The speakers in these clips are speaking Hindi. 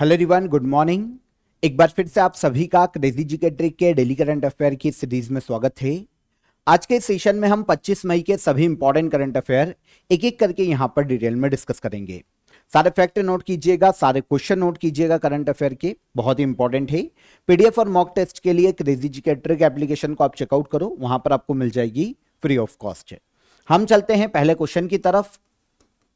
Hello everyone, good morning. एक बार फिर से आप सभी का क्रेजी जी के ट्रिक के डेली करंट अफेयर की सीरीज में स्वागत है। आज के सेशन में हम 25 मई के सभी इंपॉर्टेंट करंट अफेयर एक एक करके यहां पर डिटेल में डिस्कस करेंगे। सारे फैक्ट नोट कीजिएगा, सारे क्वेश्चन नोट कीजिएगा करंट अफेयर के, बहुत ही इंपॉर्टेंट है। पीडीएफ और मॉक टेस्ट के लिए क्रेजी जी के ट्रिक एप्लीकेशन को आप चेकआउट करो, वहां पर आपको मिल जाएगी फ्री ऑफ कॉस्ट। हम चलते हैं पहले क्वेश्चन की तरफ।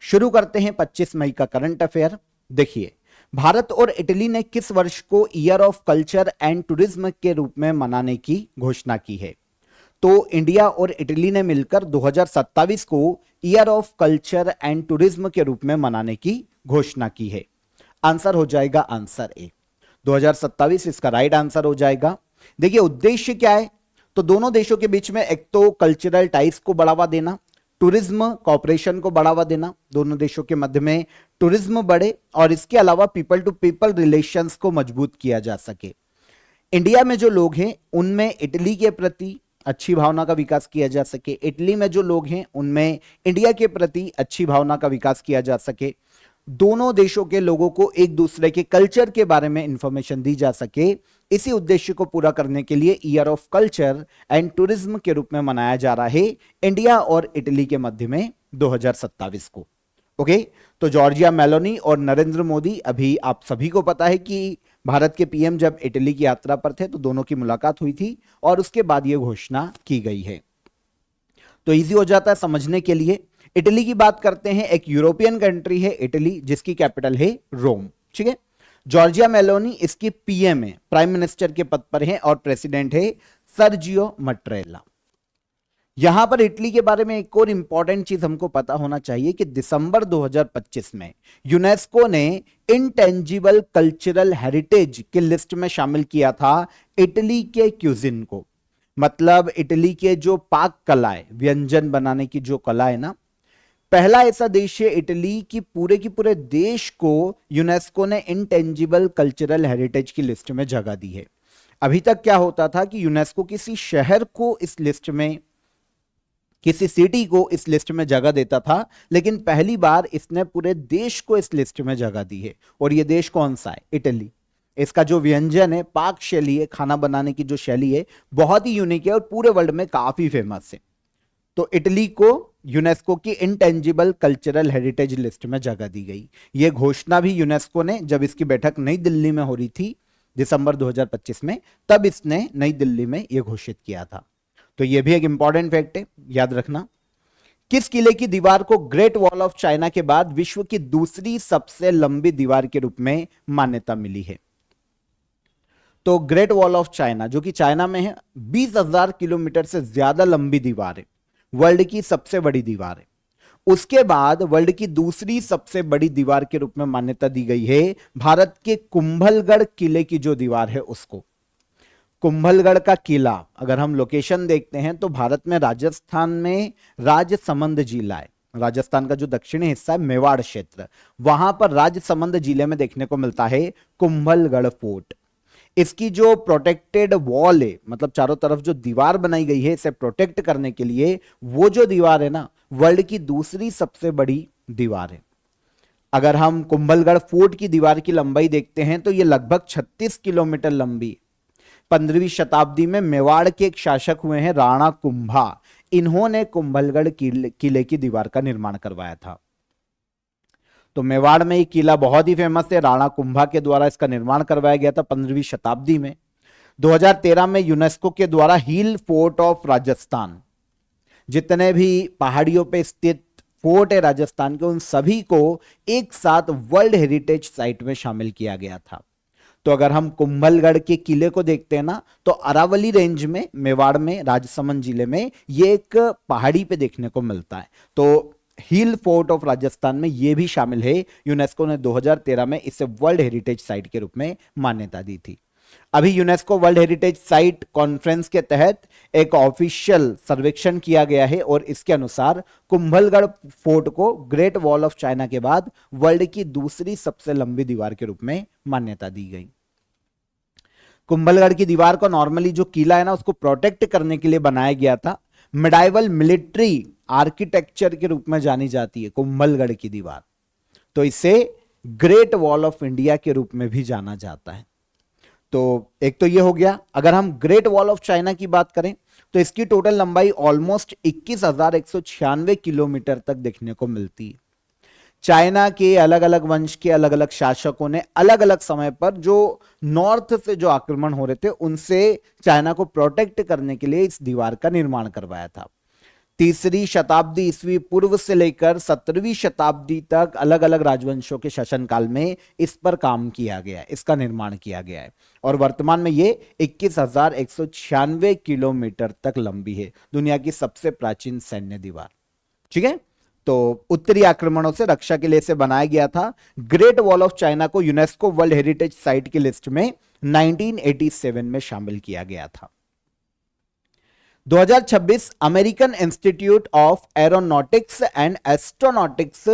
शुरू करते हैं 25 मई का करंट अफेयर। देखिए, भारत और इटली ने किस वर्ष को year of culture and tourism के रूप में मनाने की घोषणा की है? तो इंडिया और इटली ने मिलकर 2027 को year of culture and tourism के रूप में मनाने की घोषणा की है। आंसर हो जाएगा आंसर ए, 2027 इसका राइट आंसर हो जाएगा। देखिए, उद्देश्य क्या है? तो दोनों देशों के बीच में एक तो कल्चरल टाइज को बढ़ावा देना, टूरिज्म कॉपरेशन को बढ़ावा देना, दोनों देशों के मध्य में टूरिज्म बढ़े और इसके अलावा पीपल टू पीपल रिलेशंस को मजबूत किया जा सके। इंडिया में जो लोग हैं उनमें इटली के प्रति अच्छी भावना का विकास किया जा सके, इटली में जो लोग हैं उनमें इंडिया के प्रति अच्छी भावना का विकास किया जा सके, दोनों देशों के लोगों को एक दूसरे के कल्चर के बारे में इंफॉर्मेशन दी जा सके। इसी उद्देश्य को पूरा करने के लिए year of culture and tourism के रूप में मनाया जा रहा है इंडिया और इटली के मध्य में 2027 को। ओके, तो जॉर्जिया मेलोनी और नरेंद्र मोदी, अभी आप सभी को पता है कि भारत के पीएम जब इटली की यात्रा पर थे तो दोनों की मुलाकात हुई थी और उसके बाद यह घोषणा की गई है। तो इजी हो जाता है समझने के लिए। इटली की बात करते हैं, एक यूरोपियन कंट्री है इटली जिसकी कैपिटल है रोम। ठीक है, जॉर्जिया मेलोनी इसकी पीएम है, प्राइम मिनिस्टर के पद पर है और प्रेसिडेंट है सर्जियो मट्रेला। यहां पर इटली के बारे में एक और इंपॉर्टेंट चीज हमको पता होना चाहिए कि दिसंबर 2025 में यूनेस्को ने इंटेंजिबल कल्चरल हेरिटेज की लिस्ट में शामिल किया था इटली के क्यूजिन को। मतलब इटली के जो पाक कला है, व्यंजन बनाने की जो कला है ना, पहला ऐसा देश है इटली की पूरे देश को यूनेस्को ने इंटेंजिबल कल्चरल हेरिटेज की लिस्ट में जगह दी है। अभी तक क्या होता था कि यूनेस्को किसी शहर को इस लिस्ट में, किसी सिटी को इस लिस्ट में जगह देता था, लेकिन पहली बार इसने पूरे देश को इस लिस्ट में जगह दी है। और यह देश कौन सा है? इटली। इसका जो व्यंजन है, पाक शैली है, खाना बनाने की जो शैली है, बहुत ही यूनिक है और पूरे वर्ल्ड में काफी फेमस है। तो इटली को यूनेस्को की इंटेंजिबल कल्चरल हेरिटेज लिस्ट में जगह दी गई। यह घोषणा भी यूनेस्को ने, जब इसकी बैठक नई दिल्ली में हो रही थी दिसंबर 2025 में, तब इसने नई दिल्ली में यह घोषित किया था। तो यह भी एक इंपॉर्टेंट फैक्ट है, याद रखना। किस किले की दीवार को ग्रेट वॉल ऑफ चाइना के बाद विश्व की दूसरी सबसे लंबी दीवार के रूप में मान्यता मिली है? तो ग्रेट वॉल ऑफ चाइना, जो कि चाइना में है, 20,000 किलोमीटर से ज्यादा लंबी दीवार है, वर्ल्ड की सबसे बड़ी दीवार है। उसके बाद वर्ल्ड की दूसरी सबसे बड़ी दीवार के रूप में मान्यता दी गई है भारत के कुंभलगढ़ किले की जो दीवार है उसको। कुंभलगढ़ का किला, अगर हम लोकेशन देखते हैं तो भारत में राजस्थान में राजसमंद जिला है, राजस्थान का जो दक्षिणी हिस्सा है, मेवाड़ क्षेत्र, वहां पर राजसमंद जिले में देखने को मिलता है कुंभलगढ़ फोर्ट। इसकी जो प्रोटेक्टेड वॉल है, मतलब चारों तरफ जो दीवार बनाई गई है इसे प्रोटेक्ट करने के लिए, वो जो दीवार है ना, वर्ल्ड की दूसरी सबसे बड़ी दीवार है। अगर हम कुंभलगढ़ फोर्ट की दीवार की लंबाई देखते हैं तो यह लगभग 36 किलोमीटर लंबी। 15वीं शताब्दी में मेवाड़ के एक शासक हुए हैं राणा कुंभा, इन्होंने कुंभलगढ़ किले की दीवार का निर्माण करवाया था। तो मेवाड़ में ये किला बहुत ही फेमस है, राणा कुंभा के द्वारा इसका निर्माण करवाया गया था 15वीं शताब्दी में। 2013 में यूनेस्को के द्वारा हिल फोर्ट ऑफ राजस्थान, जितने भी पहाड़ियों पे स्थित फोर्ट है राजस्थान के, उन सभी को एक साथ वर्ल्ड हेरिटेज साइट में शामिल किया गया था। तो अगर हम कुंभलगढ़ के किले को देखते हैं ना, तो अरावली रेंज में, मेवाड़ में, राजसमंद जिले में ये एक पहाड़ी पे देखने को मिलता है। तो हिल फोर्ट ऑफ राजस्थान में यह भी शामिल है। यूनेस्को ने 2013 में इसे वर्ल्ड हेरिटेज साइट के रूप में मान्यता दी थी। अभी UNESCO world heritage site conference के तहत एक ऑफिशियल सर्वेक्षण किया गया है और इसके अनुसार कुंभलगढ़ फोर्ट को ग्रेट वॉल ऑफ चाइना के बाद वर्ल्ड की दूसरी सबसे लंबी दीवार के रूप में मान्यता दी गई। कुंभलगढ़ की दीवार को नॉर्मली जो किला है ना, उसको प्रोटेक्ट करने के लिए बनाया गया था। मिडाइवल मिलिट्री आर्किटेक्चर के रूप में जानी जाती है कुंभलगढ़ की दीवार। तो इससे ग्रेट वॉल ऑफ इंडिया के रूप में भी जाना जाता है। तो एक तो ये हो गया। अगर हम ग्रेट वॉल ऑफ चाइना की बात करें तो इसकी टोटल लंबाई ऑलमोस्ट 21,196 किलोमीटर तक देखने को मिलती है। चाइना के अलग अलग वंश के अलग अलग शासकों ने अलग अलग समय पर जो नॉर्थ से जो आक्रमण हो रहे थे उनसे चाइना को प्रोटेक्ट करने के लिए इस दीवार का निर्माण करवाया था। 3री शताब्दी ईस्वी पूर्व से लेकर 17वीं शताब्दी तक अलग अलग राजवंशों के शासनकाल में इस पर काम किया गया है, इसका निर्माण किया गया है और वर्तमान में ये 21,196 किलोमीटर तक लंबी है, दुनिया की सबसे प्राचीन सैन्य दीवार। ठीक है, तो उत्तरी आक्रमणों से रक्षा के लिए इसे बनाया गया था। ग्रेट वॉल ऑफ चाइना को यूनेस्को वर्ल्ड हेरिटेज साइट की लिस्ट में 1987 में शामिल किया गया था। 2026 American institute of aeronautics and astronautics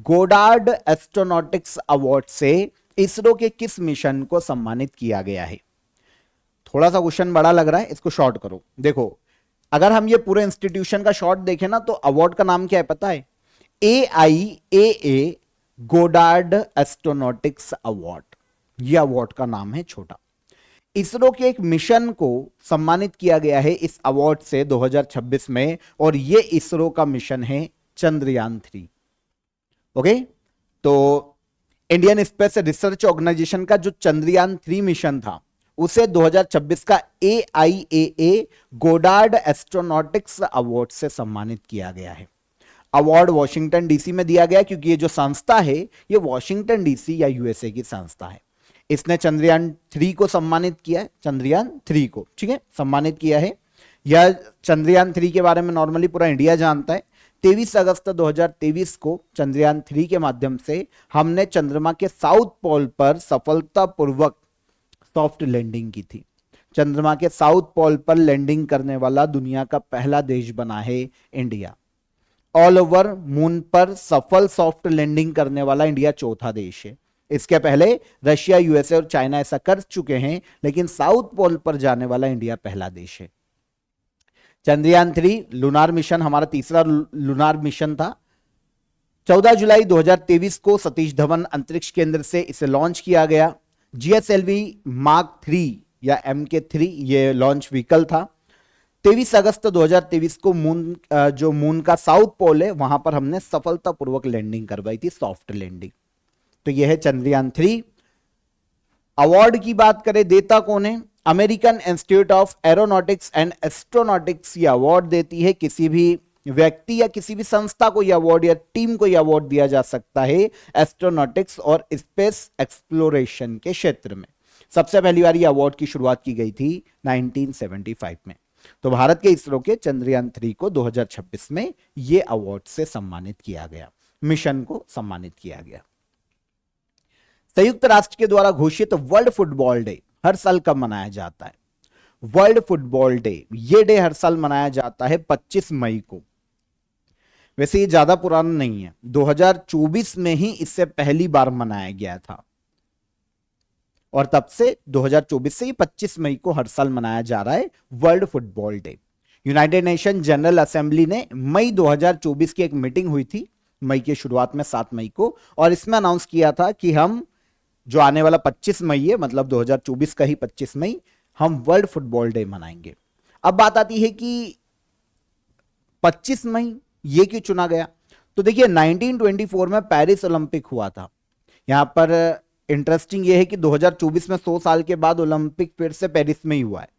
Goddard astronautics award से इसरो के किस मिशन को सम्मानित किया गया है? थोड़ा सा क्वेश्चन बड़ा लग रहा है, इसको शॉर्ट करो। देखो, अगर हम ये पूरे इंस्टीट्यूशन का शॉर्ट देखें ना तो अवार्ड का नाम क्या है पता है? AIAA गोडार्ड एस्ट्रोनॉटिक्स अवार्ड, ये अवार्ड का नाम है छोटा। इसरो के एक मिशन को सम्मानित किया गया है इस अवार्ड से 2026 में और ये इसरो का मिशन है चंद्रयान 3। ओके, तो इंडियन स्पेस रिसर्च ऑर्गेनाइजेशन का जो चंद्रयान 3 मिशन था उसे 2026 का AIAA गोडार्ड एस्ट्रोनॉटिक्स अवार्ड से सम्मानित किया गया है। अवार्ड वॉशिंगटन डीसी में दिया गया क्योंकि ये जो संस्था है ये वॉशिंगटन डीसी या यूएसए की संस्था है। इसने चंद्रयान 3 को सम्मानित किया है, चंद्रयान 3 को, ठीक है, सम्मानित किया है। यह चंद्रयान 3 के बारे में नॉर्मली पूरा इंडिया जानता है। 23 अगस्त 2023 को चंद्रयान 3 के माध्यम से हमने चंद्रमा के साउथ पोल पर सफलतापूर्वक सॉफ्ट लैंडिंग की थी। चंद्रमा के साउथ पोल पर लैंडिंग करने वाला दुनिया का पहला देश बना है इंडिया। ऑल ओवर मून पर सफल सॉफ्ट लैंडिंग करने वाला इंडिया चौथा देश है। इसके पहले रशिया, यूएसए और चाइना ऐसा कर चुके हैं, लेकिन साउथ पोल पर जाने वाला इंडिया पहला देश है। चंद्रयान 3 लूनार मिशन हमारा तीसरा लूनार मिशन था। 14 जुलाई 2023 को सतीश धवन अंतरिक्ष केंद्र से इसे लॉन्च किया गया। GSLV मार्क 3 या MK3 ये लॉन्च व्हीकल था। 23 अगस्त 2023 को मून का साउथ पोल है वहां पर हमने सफलतापूर्वक लैंडिंग करवाई थी, सॉफ्ट लैंडिंग। तो यह है चंद्रयान 3। अवार्ड की बात करें, देता कौन है? American institute of aeronautics and astronautics ये अवार्ड देती है। किसी भी व्यक्ति या किसी भी संस्था को यह अवार्ड या टीम को यह अवार्ड दिया जा सकता है एस्ट्रोनॉटिक्स और स्पेस एक्सप्लोरेशन के क्षेत्र में। सबसे पहली बार यह अवार्ड की शुरुआत की गई थी 1975 में। तो भारत के इसरो के चंद्रयान 3 को 2026 में यह अवार्ड से सम्मानित किया गया, मिशन को सम्मानित किया गया। संयुक्त राष्ट्र के द्वारा घोषित वर्ल्ड फुटबॉल डे हर साल कब मनाया जाता है? वर्ल्ड फुटबॉल डे, ये डे हर साल मनाया जाता है 25 मई को। वैसे ये ज्यादा पुराना नहीं है, 2024 में ही इससे पहली बार मनाया गया था और तब से 2024 से ही 25 मई को हर साल मनाया जा रहा है world football day. United nation general assembly ने मई 2024 की एक मीटिंग हुई थी, मई की शुरुआत में 7 मई को, और इसमें अनाउंस किया था कि हम जो आने वाला 25 मई है, मतलब 2024 का ही 25 मई, हम वर्ल्ड फुटबॉल डे मनाएंगे। अब बात आती है कि 25 मई ये क्यों चुना गया? तो देखिए 1924 में पेरिस ओलंपिक हुआ था। यहां पर इंटरेस्टिंग ये है कि 2024 में 100 साल के बाद ओलंपिक फिर से पेरिस में ही हुआ है,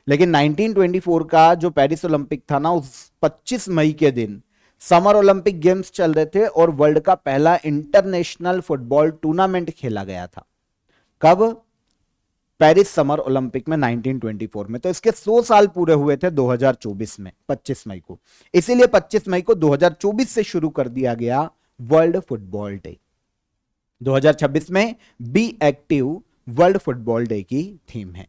लेकिन 1924 का जो पेरिस ओलंपिक था ना, उस 25 मई के दिन समर ओलंपिक गेम्स चल रहे थे और वर्ल्ड का पहला इंटरनेशनल फुटबॉल टूर्नामेंट खेला गया था। कब? पेरिस समर ओलंपिक में 1924 में। तो इसके 100 साल पूरे हुए थे 2024 में 25 मई को, इसीलिए 25 मई को 2024 से शुरू कर दिया गया वर्ल्ड फुटबॉल डे। 2026 में be active world football day की थीम है।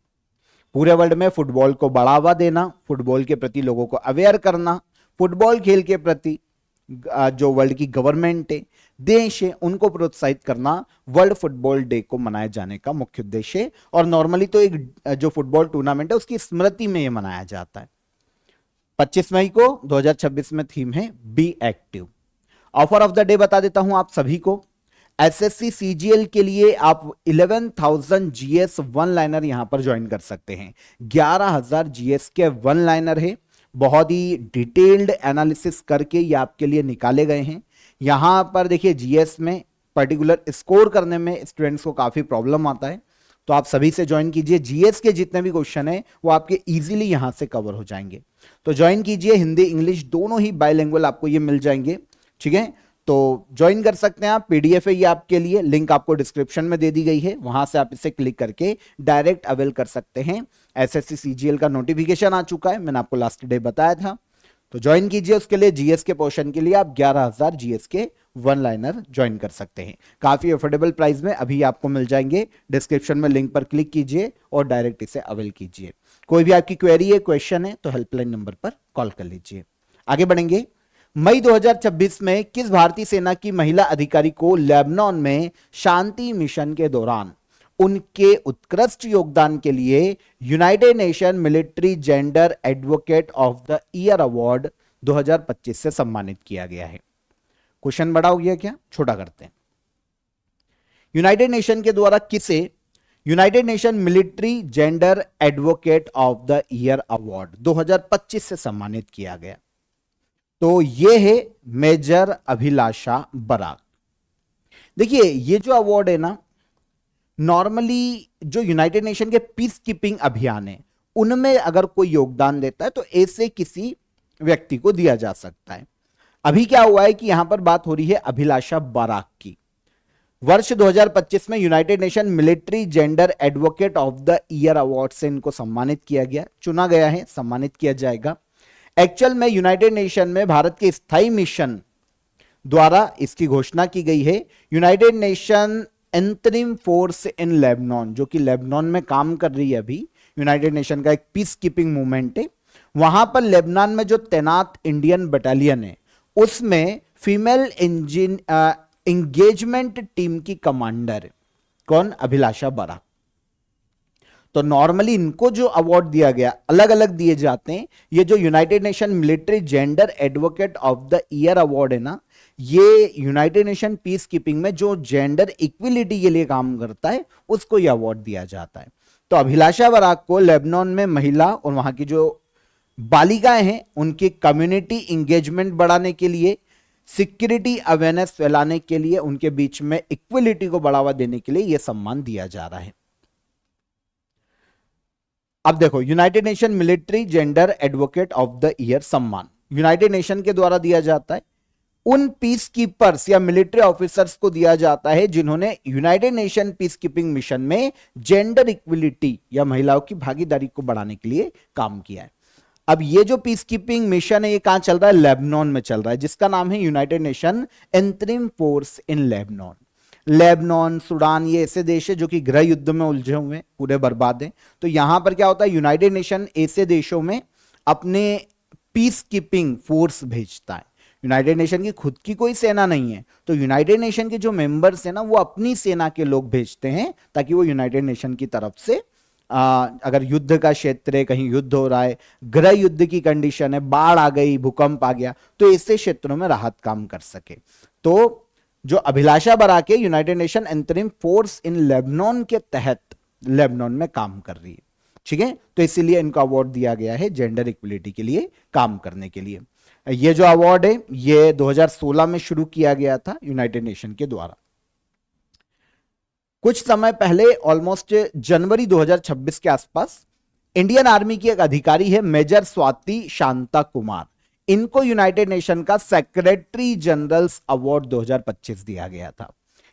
पूरे वर्ल्ड में फुटबॉल को बढ़ावा देना, फुटबॉल के प्रति लोगों को अवेयर करना, फुटबॉल खेल के प्रति जो वर्ल्ड की गवर्नमेंट है, देश है, उनको प्रोत्साहित करना वर्ल्ड फुटबॉल डे को मनाए जाने का मुख्य उद्देश्य है। और नॉर्मली तो एक जो फुटबॉल टूर्नामेंट है उसकी स्मृति में यह मनाया जाता है। 25 मई को 2026 में थीम है be active. Offer of the day बता देता हूं आप सभी को। एसएससी सीजीएल के लिए आप 11,000 जीएस वन लाइनर यहां पर ज्वाइन कर सकते हैं। 11,000 जीएस के वन लाइनर है, बहुत ही डिटेल्ड एनालिसिस करके ये आपके लिए निकाले गए हैं। यहां पर देखिए जीएस में पर्टिकुलर स्कोर करने में स्टूडेंट्स को काफी प्रॉब्लम आता है, तो आप सभी से ज्वाइन कीजिए। जीएस के जितने भी क्वेश्चन है वो आपके इजीली यहां से कवर हो जाएंगे, तो ज्वाइन कीजिए। हिंदी इंग्लिश दोनों ही बायलिंगुअल आपको ये मिल जाएंगे, ठीक है। तो ज्वाइन कर सकते हैं आप, पीडीएफ है ये आपके लिए, लिंक आपको डिस्क्रिप्शन में दे दी गई है, वहां से आप इसे क्लिक करके डायरेक्ट अवेल कर सकते हैं। एसएससी सीजीएल का नोटिफिकेशन आ चुका है, मैंने आपको लास्ट डे बताया था, तो ज्वाइन कीजिए। उसके लिए जीएस के पोर्शन के लिए आप 11,000 जीएस के वन लाइनर ज्वाइन कर सकते हैं, काफी अफोर्डेबल प्राइस में अभी आपको मिल जाएंगे। डिस्क्रिप्शन में लिंक पर क्लिक कीजिए और डायरेक्ट इसे अवेल कीजिए। कोई भी आपकी क्वेरी है, क्वेश्चन है, तो हेल्पलाइन नंबर पर कॉल कर लीजिए। आगे बढ़ेंगे। मई 2026 में किस भारतीय सेना की महिला अधिकारी को लेबनान में शांति मिशन के दौरान उनके उत्कृष्ट योगदान के लिए United nation military gender advocate of the year award 2025 से सम्मानित किया गया है? क्वेश्चन बड़ा हो गया क्या, छोटा करते हैं। यूनाइटेड नेशन के द्वारा किसे United nation military gender advocate of the year award 2025 से सम्मानित किया गया? तो यह है मेजर अभिलाषा बराक। देखिए ये जो अवार्ड है ना, नॉर्मली जो यूनाइटेड नेशन के पीस कीपिंग अभियान है उनमें अगर कोई योगदान देता है तो ऐसे किसी व्यक्ति को दिया जा सकता है। अभी क्या हुआ है कि यहां पर बात हो रही है अभिलाषा बराक की। वर्ष 2025 में United nation military gender advocate of the year award से इनको सम्मानित किया गया, चुना गया है, सम्मानित किया जाएगा। एक्चुअल में यूनाइटेड नेशन में भारत के स्थायी मिशन द्वारा इसकी घोषणा की गई है। United nation interim force in Lebanon, जो कि लेबनान में काम कर रही है अभी, यूनाइटेड नेशन का एक पीस कीपिंग मूवमेंट है। वहां पर लेबनान में जो तैनात इंडियन बटालियन है उसमें फीमेल इंगेजमेंट टीम की कमांडर कौन? अभिलाषा बराक। तो नॉर्मली इनको जो अवार्ड दिया गया, अलग अलग दिए जाते हैं। ये जो United nation military gender advocate of the year award है ना, ये यूनाइटेड नेशन पीस कीपिंग में जो जेंडर इक्विलिटी के लिए काम करता है उसको ये अवार्ड दिया जाता है। तो अभिलाषा बराक को लेबनान में महिला और वहां की जो बालिकाएं हैं उनकी कम्युनिटी इंगेजमेंट बढ़ाने के लिए, सिक्योरिटी अवेयरनेस फैलाने के लिए, उनके बीच में इक्विलिटी को बढ़ावा देने के लिए यह सम्मान दिया जा रहा है। अब देखो, United nation military gender advocate of the year सम्मान यूनाइटेड नेशन के द्वारा दिया जाता है। उन पीस कीपर्स या मिलिट्री ऑफिसर्स को दिया जाता है जिन्होंने United nation peace keeping mission में जेंडर इक्विलिटी या महिलाओं की भागीदारी को बढ़ाने के लिए काम किया है। अब ये जो पीस कीपिंग मिशन है ये कहां चल रहा है? लेबनान में चल रहा है, जिसका नाम है United nation interim force in Lebanon. Lebanon, Sudan, ये ऐसे देश है जो कि गृह युद्ध में उलझे हुए हैं, पूरे बर्बाद हैं। तो यहां पर क्या होता है, यूनाइटेड नेशन ऐसे देशों में अपने पीस कीपिंग फोर्स भेजता है। यूनाइटेड नेशन की खुद की कोई सेना नहीं है, तो यूनाइटेड नेशन के जो मेंबर्स हैं ना वो अपनी सेना के लोग भेजते हैं ताकि वो यूनाइटेड नेशन की तरफ से अगर युद्ध का क्षेत्र है, कहीं युद्ध हो रहा है, गृह युद्ध की कंडीशन है, बाढ़ आ गई, भूकंप आ गया, तो ऐसे क्षेत्रों में राहत काम कर सके। तो जो अभिलाषा बराक है United nation interim force in Lebanon के तहत लेबनान में काम कर रही है, ठीक है। तो इसीलिए इनको अवार्ड दिया गया है जेंडर इक्विलिटी के लिए काम करने के लिए। ये जो अवार्ड है ये 2016 में शुरू किया गया था यूनाइटेड नेशन के द्वारा। कुछ समय पहले ऑलमोस्ट जनवरी 2026 के आसपास इंडियन आर्मी की एक अधिकारी है मेजर स्वाति शांता कुमार, इनको यूनाइटेड नेशन का सेक्रेटरी जनरल्स अवार्ड 2025 दिया गया था।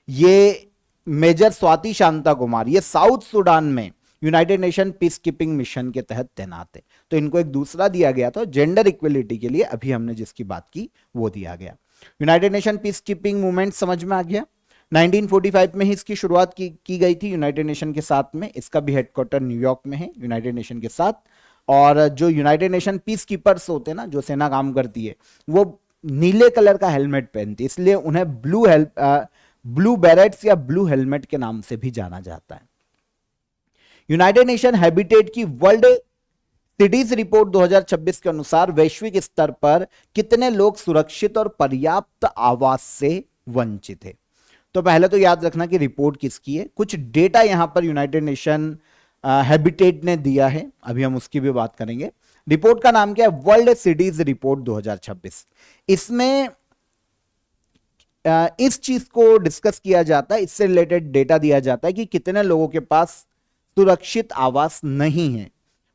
ये मेजर स्वाति शांता कुमार ये साउथ सूडान में United nation peace keeping mission के तहत तैनात है। तो इनको एक दूसरा दिया गया था जेंडर इक्वलिटी के लिए, अभी हमने जिसकी बात की वो दिया गया। United nation peace keeping movement समझ में आ गया। 1945 में ही इसकी शुरुआत की गई थी यूनाइटेड नेशन के साथ में। इसका भी हेडक्वार्टर न्यूयॉर्क में है यूनाइटेड नेशन के साथ। और जो यूनाइटेड नेशन पीस कीपर्स होते हैं ना, जो सेना काम करती है, वो नीले कलर का हेलमेट पहनती है, इसलिए उन्हें ब्लू बैरेट्स या ब्लू हेलमेट के नाम से भी जाना जाता है। यूनाइटेड नेशन हैबिटेट की वर्ल्ड सिटीज रिपोर्ट 2026 के अनुसार वैश्विक स्तर पर कितने लोग सुरक्षित और पर्याप्त आवास से वंचित है? तो तो पहले तो याद रखना कि रिपोर्ट किसकी है। कुछ डेटा यहां पर यूनाइटेड नेशन हैबिटेट ने दिया है, अभी हम उसकी भी बात करेंगे। रिपोर्ट का नाम क्या है? World cities report 2026। इसमें इस चीज को डिस्कस किया जाता है, इससे रिलेटेड डेटा दिया जाता है कि कितने लोगों के पास सुरक्षित आवास नहीं है,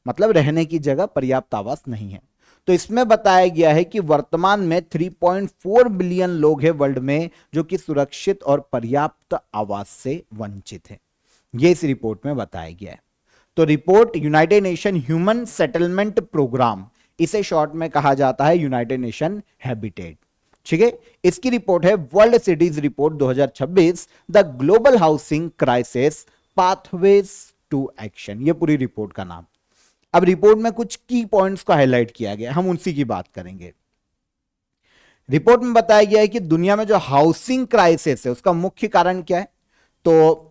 मतलब रहने की जगह पर्याप्त आवास नहीं है। तो इसमें बताया गया है कि वर्तमान में 3.4 बिलियन लोग हैं वर्ल्ड में जो कि सुरक्षित और पर्याप्त आवास से वंचित हैं। यह इस रिपोर्ट में बताया गया है। तो report United Nation Human Settlement Programme, इसे शॉर्ट में कहा जाता है यूनाइटेड नेशन हैबिटेट। ठीक है, इसकी रिपोर्ट है world cities report 2026, the global housing crisis pathways to action, ये पूरी रिपोर्ट का नाम। अब रिपोर्ट में कुछ की पॉइंट्स को हाईलाइट किया गया, हम उनसी की बात करेंगे। रिपोर्ट में बताया गया है कि दुनिया में जो हाउसिंग क्राइसिस है उसका मुख्य कारण क्या है? तो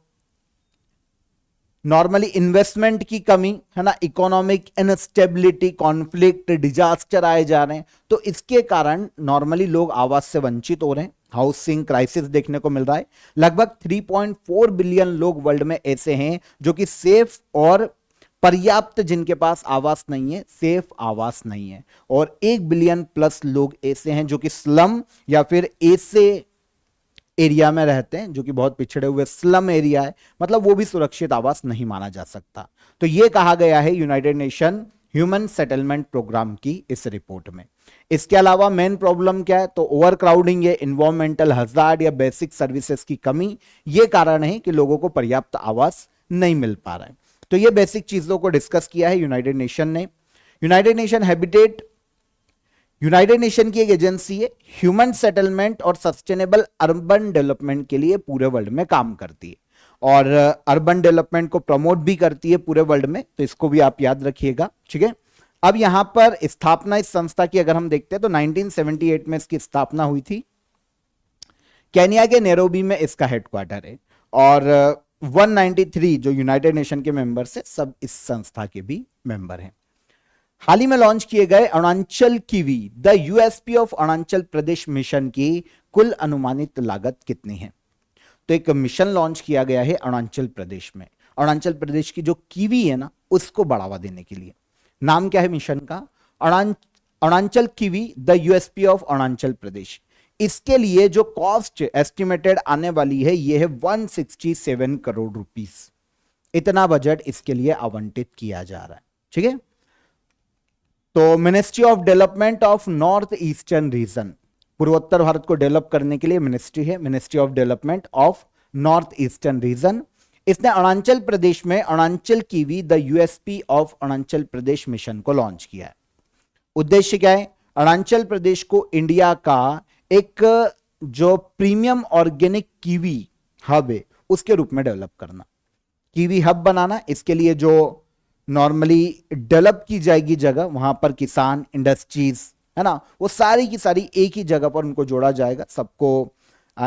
नॉर्मली इन्वेस्टमेंट की कमी है ना, इकोनॉमिक इनस्टेबिलिटी, कॉन्फ्लिक्ट, डिजास्टर आए जा रहे हैं, तो इसके कारण नॉर्मली लोग आवास से वंचित हो रहे हैं। हाउसिंग क्राइसिस देखने को मिल रहा है। लगभग 3.4 बिलियन लोग वर्ल्ड में ऐसे हैं जो कि सेफ और पर्याप्त, जिनके पास आवास नहीं है, सेफ आवास नहीं है, और 1 बिलियन प्लस लोग ऐसे हैं जो कि स्लम या फिर ऐसे एरिया में रहते हैं जो कि बहुत पिछड़े हुए स्लम एरिया है, मतलब वो भी सुरक्षित आवास नहीं माना जा सकता। तो ये कहा गया है United Nation Human Settlement Programme की इस रिपोर्ट में। इसके अलावा मेन प्रॉब्लम क्या है? तो ओवर क्राउडिंग है, इन्वायरमेंटल हजार्ड या बेसिक सर्विसेज की कमी, ये कारण है कि लोगों को पर्याप्त आवास नहीं मिल पा रहा है। तो ये बेसिक चीजों को डिस्कस किया है यूनाइटेड नेशन ने। United nation habitat United nation की एक एजेंसी है, ह्यूमन सेटलमेंट और सस्टेनेबल अर्बन डेवलपमेंट के लिए पूरे वर्ल्ड में काम करती है, और अर्बन डेवलपमेंट को प्रमोट भी करती है पूरे वर्ल्ड में, तो इसको भी आप याद रखिएगा। ठीक है, अब यहां पर स्थापना इस संस्था की अगर हम देखते हैं तो 1978 में इसकी स्थापना हुई थी। केन्या के नैरोबी में इसका हेडक्वार्टर है, और 193 जो यूनाइटेड नेशन के मेंबर्स है सब इस संस्था के भी मेंबर हैं। हाल ही में लॉन्च किए गए Arunachal kiwi the USP of Arunachal Pradesh mission की कुल अनुमानित लागत कितनी है? तो एक मिशन लॉन्च किया गया है अरुणाचल प्रदेश में, अरुणाचल प्रदेश की जो कीवी है ना उसको बढ़ावा देने के लिए। नाम क्या है मिशन का? Arunachal kiwi the USP of Arunachal Pradesh. इसके लिए जो कॉस्ट एस्टिमेटेड आने वाली है ये है 167 करोड़ रुपीस। इतना बजट इसके लिए आवंटित किया जा रहा है। ठीक है, तो ministry of development of north eastern region, पूर्वोत्तर भारत को डेवलप करने के लिए मिनिस्ट्री है, ministry of development of north eastern region. इसने अरुणाचल प्रदेश में Arunachal kiwi the USP of Arunachal Pradesh mission को लॉन्च किया है। उद्देश्य क्या है? अरुणाचल प्रदेश को इंडिया का एक जो प्रीमियम ऑर्गेनिक कीवी हब है उसके रूप में डेवलप करना, कीवी हब बनाना। इसके लिए जो नॉर्मली डेवलप की जाएगी जगह, वहां पर किसान, इंडस्ट्रीज है ना, वो सारी की सारी एक ही जगह पर उनको जोड़ा जाएगा, सबको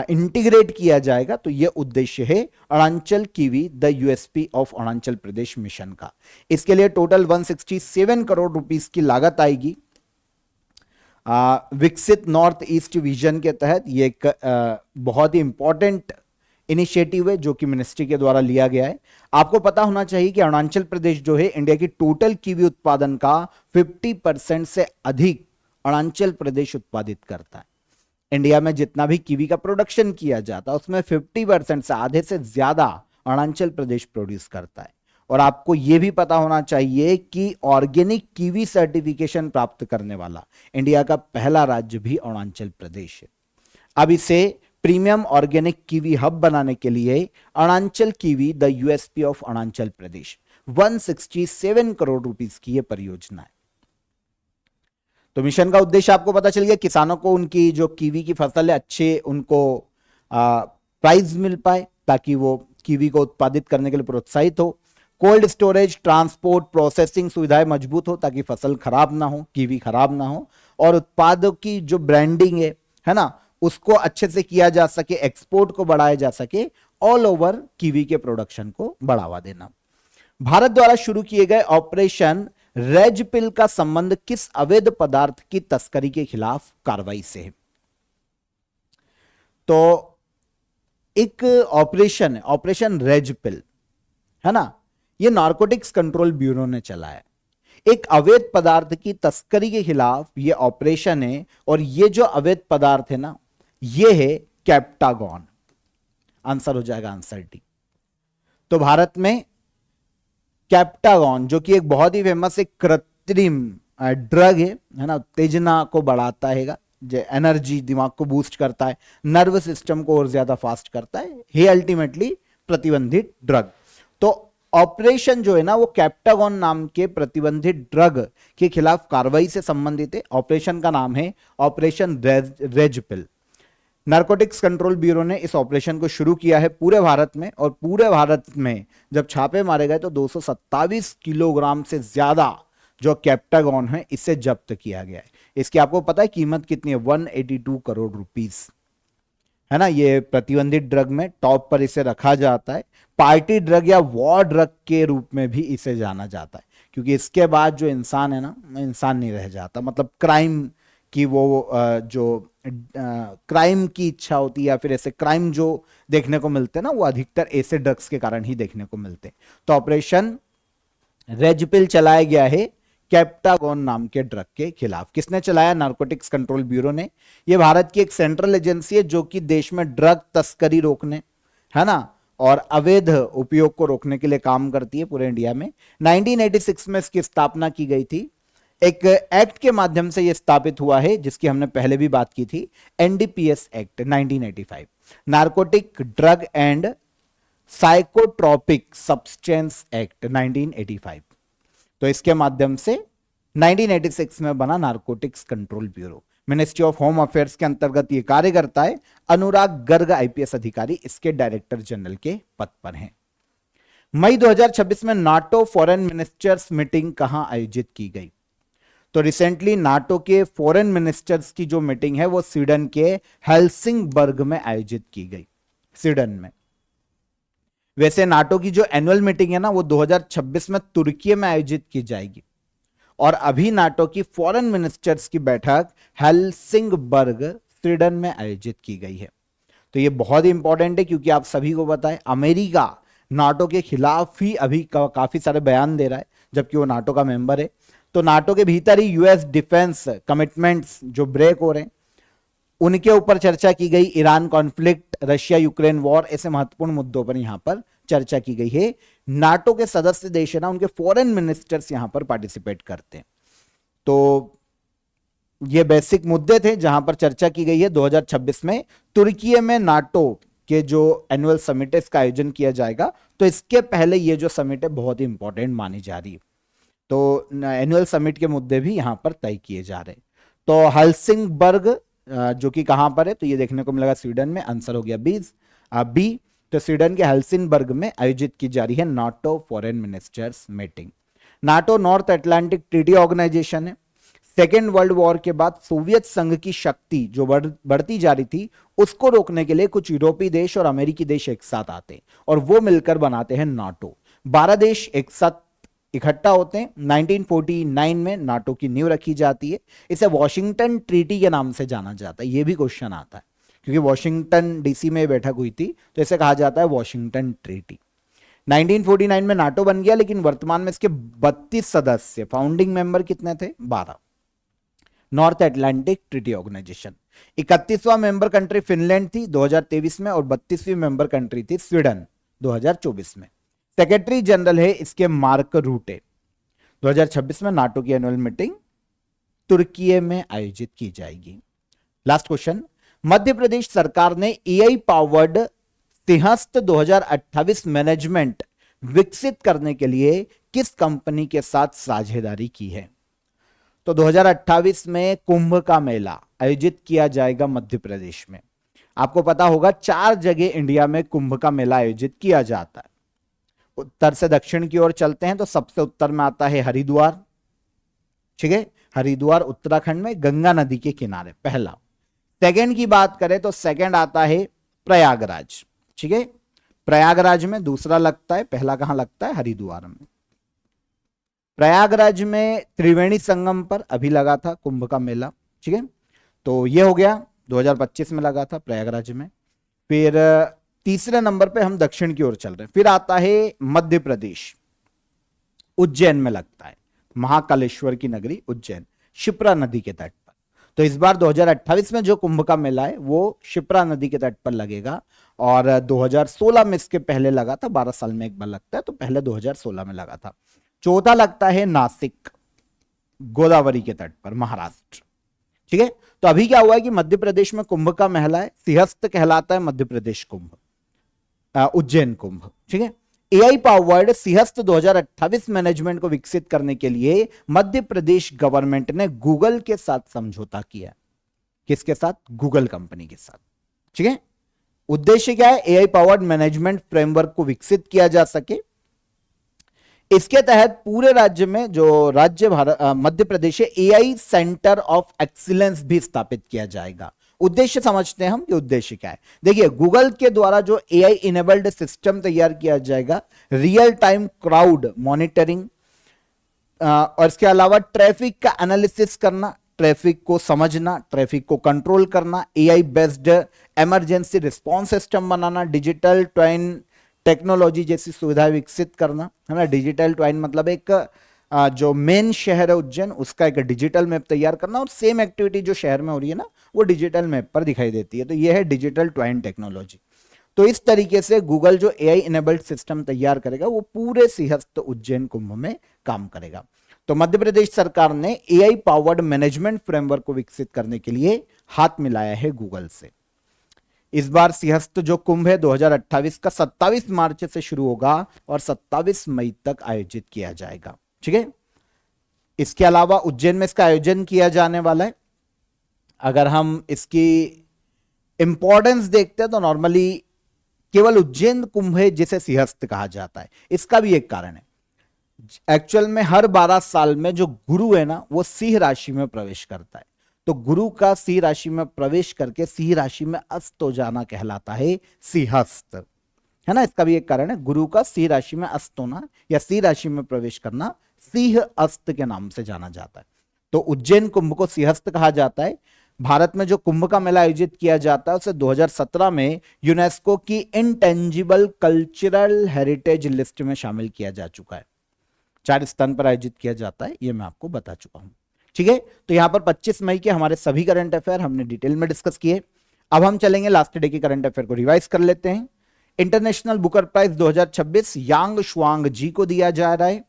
इंटीग्रेट किया जाएगा। तो यह उद्देश्य है Arunachal kiwi the USP of Arunachal Pradesh mission का। इसके लिए टोटल 167 करोड़ रुपीस की लागत आएगी। विकसित नॉर्थ ईस्ट विजन के तहत ये एक बहुत ही इंपॉर्टेंट इनिशिएटिव है जो कि मिनिस्ट्री के द्वारा लिया गया है। आपको पता होना चाहिए कि अरुणाचल प्रदेश जो है इंडिया की टोटल कीवी उत्पादन का 50% से अधिक अरुणाचल प्रदेश उत्पादित करता है। इंडिया में जितना भी कीवी का प्रोडक्शन किया जाता है उसमें 50% से आधे से ज्यादा अरुणाचल प्रदेश प्रोड्यूस करता है। और आपको यह भी पता होना चाहिए कि ऑर्गेनिक कीवी सर्टिफिकेशन प्राप्त करने वाला इंडिया का पहला राज्य भी अरुणाचल प्रदेश है। अब इसे प्रीमियम ऑर्गेनिक कीवी हब बनाने के लिए Arunachal kiwi the USP of Arunachal Pradesh 167 crore rupees की यह परियोजना है। तो मिशन का उद्देश्य आपको पता चल गया, किसानों को उनकी जो कीवी की फसल है अच्छे उनको प्राइस मिल पाए ताकि वो कीवी को उत्पादित करने के लिए प्रोत्साहित हो। कोल्ड स्टोरेज, ट्रांसपोर्ट, प्रोसेसिंग सुविधाएं मजबूत हो ताकि फसल खराब ना हो, कीवी खराब ना हो, और उत्पादों की जो ब्रांडिंग है ना, उसको अच्छे से किया जा सके, एक्सपोर्ट को बढ़ाया जा सके, ऑल ओवर कीवी के प्रोडक्शन को बढ़ावा देना। भारत द्वारा शुरू किए गए ऑपरेशन रेड पिल का संबंध किस अवैध पदार्थ की तस्करी के खिलाफ कार्रवाई से है? तो एक ऑपरेशन है, ऑपरेशन रेड पिल, है ना, ये नारकोटिक्स कंट्रोल ब्यूरो ने चलाया। एक अवैध पदार्थ की तस्करी के खिलाफ ये ऑपरेशन है, और ये जो अवैध पदार्थ है ना, ये है कैप्टागॉन। आंसर हो जाएगा आंसर डी। तो भारत में कैप्टागॉन, जो कि एक बहुत ही फेमस एक कृत्रिम ड्रग है ना, उत्तेजना को बढ़ाता है, जो एनर्जी दिमाग को बूस्ट करता है, नर्व सिस्टम को और ज्यादा फास्ट करता है अल्टीमेटली प्रतिबंधित ड्रग। तो ऑपरेशन जो है ना, वो कैप्टागॉन नाम के प्रतिबंधित ड्रग के खिलाफ कार्रवाई से संबंधित है। ऑपरेशन का नाम है operation red pill. Narcotics control bureau ने इस ऑपरेशन को शुरू किया है पूरे भारत में, और पूरे भारत में जब छापे मारे गए तो 227 किलोग्राम से ज्यादा जो कैप्टागॉन है इसे जब्त किया गया है। इसकी आपको पता है कीमत कितनी है? 182 करोड़ रुपीस, है ना। ये प्रतिबंधित ड्रग में टॉप पर इसे रखा जाता है। पार्टी ड्रग या वॉर ड्रग के रूप में भी इसे जाना जाता है, क्योंकि इसके बाद जो इंसान है ना, इंसान नहीं रह जाता। मतलब क्राइम की वो जो क्राइम की इच्छा होती है, या फिर ऐसे क्राइम जो देखने को मिलते हैं ना, वो अधिकतर ऐसे ड्रग्स के कारण ही देखने को मिलते हैं। तो ऑपरेशन रेड पिल चलाया गया है कैप्टागॉन नाम के ड्रग के खिलाफ। किसने चलाया? नारकोटिक्स कंट्रोल ब्यूरो ने। यह भारत की एक सेंट्रल एजेंसी है जो कि देश में ड्रग तस्करी रोकने, है ना, और अवैध उपयोग को रोकने के लिए काम करती है पूरे इंडिया में। 1986 में इसकी स्थापना की गई थी। एक एक्ट के माध्यम से यह स्थापित हुआ है, जिसकी हमने पहले भी बात की थी, NDPS act 1985, narcotic drug and psychotropic substance act 1985। तो इसके माध्यम से 1986 में बना narcotics control bureau. Ministry of home affairs के अंतर्गत यह कार्य करता है। अनुराग गर्ग आईपीएस अधिकारी इसके डायरेक्टर जनरल के पद पर हैं। मई 2026 में नाटो फॉरेन मिनिस्टर्स मीटिंग कहां आयोजित की गई? तो रिसेंटली नाटो के फॉरेन मिनिस्टर्स की जो मीटिंग है वो स्वीडन के हेल्सिंगबर्ग में आयोजित की गई, स्वीडन में। वैसे नाटो की जो एनुअल मीटिंग है ना, वो 2026 में तुर्की में आयोजित की जाएगी, और अभी नाटो की फॉरेन मिनिस्टर्स की बैठक हेल्सिंगबर्ग स्वीडन में आयोजित की गई है। तो ये बहुत ही इंपॉर्टेंट है, क्योंकि आप सभी को पता है अमेरिका नाटो के खिलाफ ही अभी काफी सारे बयान दे रहा है, जबकि वो नाटो का मेंबर है। तो नाटो के भीतर ही यूएस डिफेंस कमिटमेंट्स जो ब्रेक हो रहे हैं, उनके ऊपर चर्चा की गई। Iran conflict, Russia Ukraine war, ऐसे महत्वपूर्ण मुद्दों पर यहां पर चर्चा की गई है। नाटो के सदस्य देश है ना, उनके फॉरेन मिनिस्टर्स यहां पर पार्टिसिपेट करते हैं। तो ये बेसिक मुद्दे थे जहां पर चर्चा की गई है। 2026 में तुर्की में नाटो के जो एनुअल समिट है इसका आयोजन किया जाएगा। तो इसके पहले ये जो समिट है बहुत ही इंपॉर्टेंट मानी जा रही है। तो एनुअल समिट के मुद्दे भी यहां पर तय किए जा रहे हैं। तो हेल्सिंगबर्ग जो कि कहां पर है, तो ये देखने को मिलेगा स्वीडन में। आंसर हो गया बी। तो स्वीडन के हेल्सिंगबर्ग में आयोजित की जा रही है NATO foreign ministers meeting. NATO North Atlantic Treaty Organization है। सेकेंड वर्ल्ड वॉर के बाद सोवियत संघ की शक्ति जो बढ़ती जा रही थी, उसको रोकने के लिए कुछ यूरोपीय देश और अमेरिकी देश एक साथ आते हैं, और वो मिलकर बनाते हैं नाटो। 12 देश एक साथ इकट्ठा होते हैं। 1949 में नाटो की नींव रखी जाती है। इसे वॉशिंगटन ट्रीटी के नाम से जाना जाता है। यह भी क्वेश्चन आता है, क्योंकि वॉशिंगटन डीसी में बैठक हुई थी, तो इसे कहा जाता है वॉशिंगटन ट्रीटी। 1949 में नाटो बन गया, लेकिन वर्तमान में इसके 32 सदस्य, फाउंडिंग मेंबर कितने थे? 12। North Atlantic Treaty Organization. 31वां मेंबर कंट्री फिनलैंड थी 2023 में, और 32वीं मेंबर कंट्री थी स्वीडन 2024 में। सेक्रेटरी जनरल है इसके मार्क रूटे। 2026 में नाटो की एनुअल मीटिंग तुर्की में आयोजित की जाएगी। लास्ट क्वेश्चन, मध्य प्रदेश सरकार ने एआई पावर्ड सिंहस्थ 2028 मैनेजमेंट विकसित करने के लिए किस कंपनी के साथ साझेदारी की है? तो 2028 में कुंभ का मेला आयोजित किया जाएगा मध्य प्रदेश में। आपको पता होगा 4 जगह इंडिया में कुंभ का मेला आयोजित किया जाता है। उत्तर से दक्षिण की ओर चलते हैं तो सबसे उत्तर में आता है हरिद्वार, ठीक है, हरिद्वार उत्तराखंड में गंगा नदी के किनारे, पहला। सेकंड की बात करें तो सेकंड आता है प्रयागराज, ठीक है, प्रयागराज में दूसरा लगता है, पहला कहां लगता है? हरिद्वार में। प्रयागराज में त्रिवेणी संगम पर अभी लगा था कुंभ का मेला, ठीक है, तो ये हो गया 2025 में लगा था प्रयागराज में। फिर तीसरे नंबर पे हम दक्षिण की ओर चल रहे हैं। फिर आता है मध्य प्रदेश, उज्जैन में लगता है, महाकालेश्वर की नगरी उज्जैन, शिप्रा नदी के तट पर। तो इस बार 2028 में जो कुंभ का मेला है वो शिप्रा नदी के तट पर लगेगा, और 2016 में इसके पहले लगा था, 12 साल में एक बार लगता है, तो पहले 2016 में लगा था। चौथा लगता है नासिक, गोदावरी के तट पर, महाराष्ट्र। ठीक है, तो अभी क्या हुआ है कि मध्य प्रदेश में कुंभ का मेला है, सिंहस्थ कहलाता है मध्य प्रदेश कुंभ, उज्जैन कुंभ। ठीक है, एआई पावर्ड सिंहस्थ 2028 मैनेजमेंट को विकसित करने के लिए मध्य प्रदेश गवर्नमेंट ने गूगल के साथ समझौता किया। किसके साथ? गूगल कंपनी के साथ। ठीक है, उद्देश्य क्या है? एआई पावर्ड मैनेजमेंट फ्रेमवर्क को विकसित किया जा सके। इसके तहत पूरे राज्य में, जो राज्य मध्य प्रदेश है, एआई सेंटर ऑफ एक्सीलेंस भी स्थापित किया जाएगा। उद्देश्य समझते हैं हम कि उद्देश्य क्या है। देखिए, गूगल के द्वारा जो एआई इनेबल्ड सिस्टम तैयार किया जाएगा, रियल टाइम क्राउड मॉनिटरिंग, और इसके अलावा ट्रैफिक का एनालिसिस करना, ट्रैफिक को समझना, ट्रैफिक को कंट्रोल करना, AI based emergency response system बनाना, डिजिटल ट्विन टेक्नोलॉजी जैसी सुविधाएं विकसित करना, है ना। डिजिटल ट्वाइन मतलब एक जो मेन शहर है उज्जैन, उसका एक डिजिटल मैप तैयार करना, और सेम एक्टिविटी जो शहर में हो रही है ना, वो डिजिटल मैप पर दिखाई देती है। तो ये है डिजिटल ट्वाइन टेक्नोलॉजी। तो इस तरीके से गूगल जो एआई इनेबल्ड सिस्टम तैयार करेगा, वो पूरे सिंहस्थ उज्जैन कुंभ में काम करेगा। तो मध्य प्रदेश सरकार ने एआई पावर्ड मैनेजमेंट फ्रेमवर्क को विकसित करने के लिए हाथ मिलाया है गूगल से। इस बार सिंहस्थ जो कुंभ है 2028 का 27 मार्च से शुरू होगा और 27 मई तक आयोजित किया जाएगा। ठीक है, इसके अलावा उज्जैन में इसका आयोजन किया जाने वाला है। अगर हम इसकी इंपॉर्टेंस देखते हैं तो नॉर्मली केवल उज्जैन कुंभ है जिसे सिंहस्थ कहा जाता है। इसका भी एक कारण है, एक्चुअल में हर 12 साल में जो गुरु है ना, वो सिंह राशि में प्रवेश करता है। तो गुरु का सिंह राशि में प्रवेश करके सिंह राशि में अस्त हो जाना कहलाता है सिंहस्थ, है ना। इसका भी एक कारण है, गुरु का सिंह राशि में अस्त होना या सिंह राशि में प्रवेश करना सिंह अस्त के नाम से जाना जाता है। तो उज्जैन कुंभ को सिंहस्थ कहा जाता है। भारत में जो कुंभ का मेला आयोजित किया जाता है उसे 2017 में यूनेस्को की इंटेंजिबल कल्चरल हेरिटेज लिस्ट में शामिल किया जा चुका है। 4 स्थान पर आयोजित किया जाता है, यह मैं आपको बता चुका हूं। ठीक है, तो यहां पर 25 मई के हमारे सभी करंट अफेयर हमने डिटेल में डिस्कस किए। अब हम चलेंगे लास्ट डे के करंट अफेयर को रिवाइज कर लेते हैं। इंटरनेशनल बुकर प्राइज 2026 यांग शुआंग जी को दिया जा रहा है।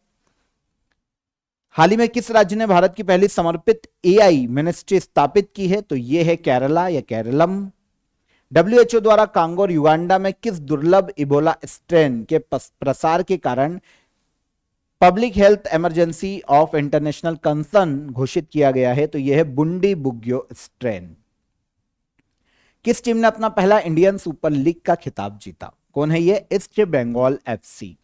हाल ही में किस राज्य ने भारत की पहली समर्पित एआई मिनिस्ट्री स्थापित की है? तो यह है केरला या केरलम। डब्ल्यूएचओ द्वारा कांगो और युगांडा में किस दुर्लभ इबोला स्ट्रेन के प्रसार के कारण public health emergency of international concern घोषित किया गया है? तो यह है बुंडी बुग्यो स्ट्रेन। किस टीम ने अपना पहला इंडियन सुपर लीग का खिताब जीता? कौन है ये? East Bengal FC.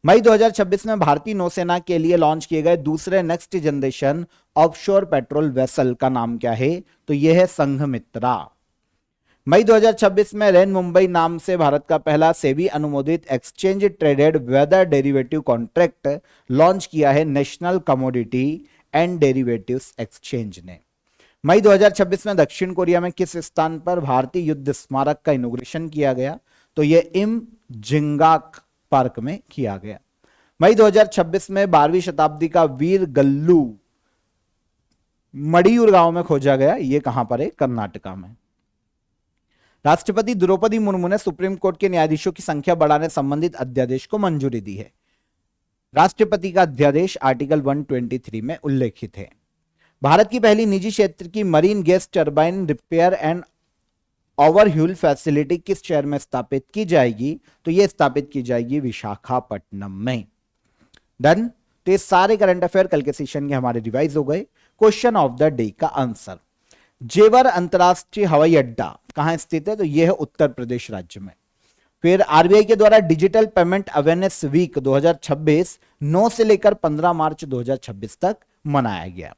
मई 2026 में भारतीय नौसेना के लिए लॉन्च किए गए दूसरे next generation offshore patrol vessel का नाम क्या है? तो यह है संघमित्रा। मई 2026 में रेन मुंबई नाम से भारत का पहला सेबी अनुमोदित exchange traded weather derivative contract launch किया है National Commodity and Derivatives Exchange ने। मई 2026 में दक्षिण कोरिया में किस स्थान पर भारतीय युद्ध स्मारक का इनॉग्रेशन किया गया? तो यह इम जिंगाक पार्क में किया गया। मई 2026 में 12वीं शताब्दी का वीर गल्लू मड़ियूर गांव में खोजा गया। यह कहां पर है? कर्नाटका में। राष्ट्रपति द्रौपदी मुर्मू ने सुप्रीम कोर्ट के न्यायाधीशों की संख्या बढ़ाने संबंधित अध्यादेश को मंजूरी दी है। राष्ट्रपति का अध्यादेश आर्टिकल 123 में उल्लेखित है। भारत की पहली निजी क्षेत्र की marine gas turbine repair and overhaul facility किस शहर में स्थापित की जाएगी? तो यह स्थापित की जाएगी विशाखापट्टनम में। डन। तो ये सारे करंट अफेयर कल के सेशन के हमारे रिवाइज हो गए। क्वेश्चन ऑफ द डे का आंसर, जेवर अंतरराष्ट्रीय हवाई अड्डा कहां स्थित है? तो यह है उत्तर प्रदेश राज्य में। फिर आरबीआई के द्वारा डिजिटल पेमेंट अवेयरनेस वीक 2026 9 से लेकर 15 मार्च 2026 तक मनाया गया।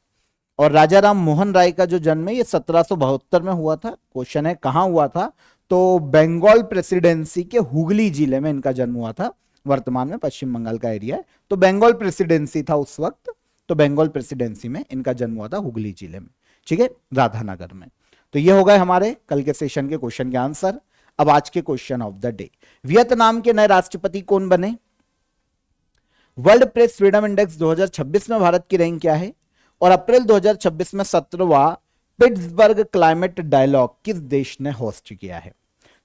और राजा राम मोहन राय का जो जन्म है ये 1772 में हुआ था। क्वेश्चन है कहां हुआ था? तो बंगाल प्रेसिडेंसी के हुगली जिले में इनका जन्म हुआ था। वर्तमान में पश्चिम बंगाल का एरिया है, तो बंगाल प्रेसिडेंसी था उस वक्त। तो बंगाल प्रेसिडेंसी में इनका जन्म हुआ था हुगली जिले में। ठीक है, राधानगर में। तो ये हो गए हमारे कल के सेशन के क्वेश्चन के आंसर। अब आज के question of the day, Vietnam के नए राष्ट्रपति कौन बने? वर्ल्ड प्रेस फ्रीडम इंडेक्स 2026 में भारत की रैंक क्या है? और अप्रैल 2026 में 17वां पिट्सबर्ग क्लाइमेट डायलॉग किस देश ने होस्ट किया है?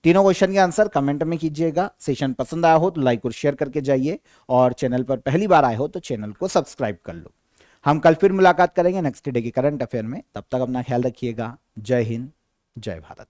तीनों क्वेश्चन के आंसर कमेंट में कीजिएगा। सेशन पसंद आया हो तो लाइक और शेयर करके जाइए, और चैनल पर पहली बार आए हो तो चैनल को सब्सक्राइब कर लो। हम कल फिर मुलाकात करेंगे नेक्स्ट डे के करंट अफेयर में। तब तक अपना ख्याल रखिएगा। जय हिंद, जय भारत।